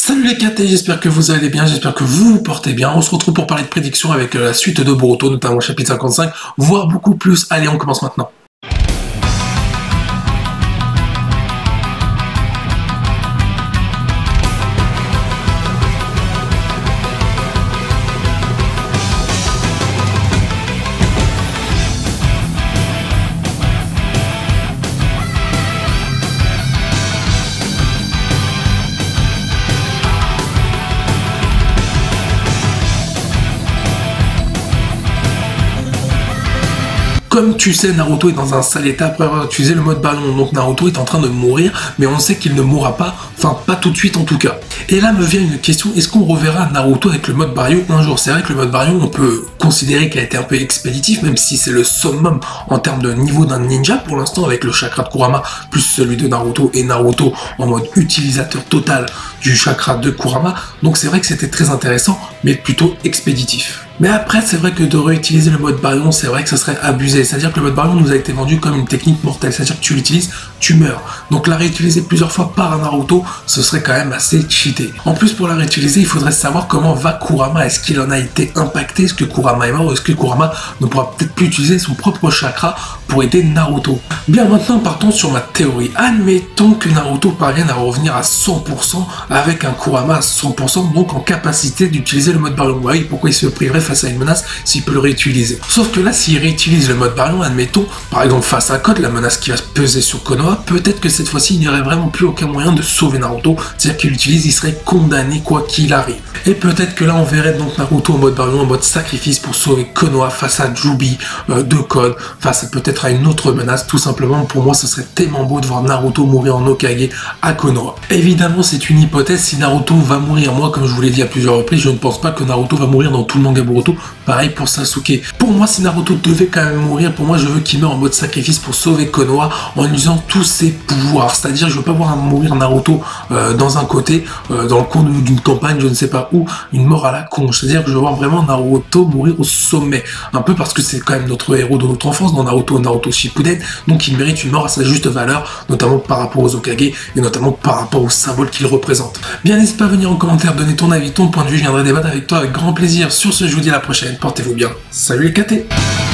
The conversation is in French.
Salut les KT, j'espère que vous allez bien, j'espère que vous vous portez bien. On se retrouve pour parler de prédictions avec la suite de Boruto, notamment le chapitre 55, voire beaucoup plus. Allez, on commence maintenant. Comme tu sais, Naruto est dans un sale état après avoir utilisé le mode ballon, donc Naruto est en train de mourir, mais on sait qu'il ne mourra pas, enfin pas tout de suite en tout cas. Et là me vient une question, est-ce qu'on reverra Naruto avec le mode Baryon un jour? C'est vrai que le mode Baryon, on peut considérer qu'il a été un peu expéditif, même si c'est le summum en termes de niveau d'un ninja pour l'instant, avec le chakra de Kurama plus celui de Naruto, et Naruto en mode utilisateur total du chakra de Kurama, donc c'est vrai que c'était très intéressant, mais plutôt expéditif. Mais après, c'est vrai que de réutiliser le mode Baryon, c'est vrai que ça serait abusé. C'est-à-dire que le mode Baryon nous a été vendu comme une technique mortelle. C'est-à-dire que tu l'utilises, tu meurs. Donc la réutiliser plusieurs fois par un Naruto, ce serait quand même assez cheaté. En plus, pour la réutiliser, il faudrait savoir comment va Kurama. Est-ce qu'il en a été impacté? Est-ce que Kurama est mort? Ou est-ce que Kurama ne pourra peut-être plus utiliser son propre chakra pour aider Naruto? Bien, maintenant, partons sur ma théorie. Admettons que Naruto parvienne à revenir à 100% avec un Kurama à 100%, donc en capacité d'utiliser le mode Baryon. Vous voyez pourquoi il se priverait face à une menace s'il peut le réutiliser. Sauf que là, s'il réutilise le mode Baryon, admettons, par exemple face à Code, la menace qui va se peser sur Konoha, peut-être que cette fois-ci, il n'y aurait vraiment plus aucun moyen de sauver Naruto, c'est-à-dire qu'il l'utilise, il serait condamné quoi qu'il arrive. Et peut-être que là, on verrait donc Naruto en mode Baryon, en mode sacrifice pour sauver Konoha face à Jubi de Code, face à peut-être à une autre menace, tout simplement. Pour moi, ce serait tellement beau de voir Naruto mourir en Hokage à Konoha. Évidemment, c'est une hypothèse, si Naruto va mourir, moi, comme je vous l'ai dit à plusieurs reprises, je ne pense pas que Naruto va mourir dans tout le manga Boruto. Pareil pour Sasuke. Pour moi, si Naruto devait quand même mourir, pour moi, je veux qu'il meure en mode sacrifice pour sauver Konoha en usant tous ses pouvoirs. C'est-à-dire, je veux pas voir mourir Naruto dans un côté, dans le coin d'une campagne, je ne sais pas où, une mort à la con. C'est-à-dire que je veux voir vraiment Naruto mourir au sommet. Un peu parce que c'est quand même notre héros de notre enfance dans Naruto Shippuden, donc il mérite une mort à sa juste valeur, notamment par rapport aux Hokage et notamment par rapport au symbole qu'il représente. Bien, n'hésite pas à venir en commentaire, donner ton avis, ton point de vue, je viendrai débattre avec toi avec grand plaisir. Sur ce, je vous dis à la prochaine, portez-vous bien. Salut les KT!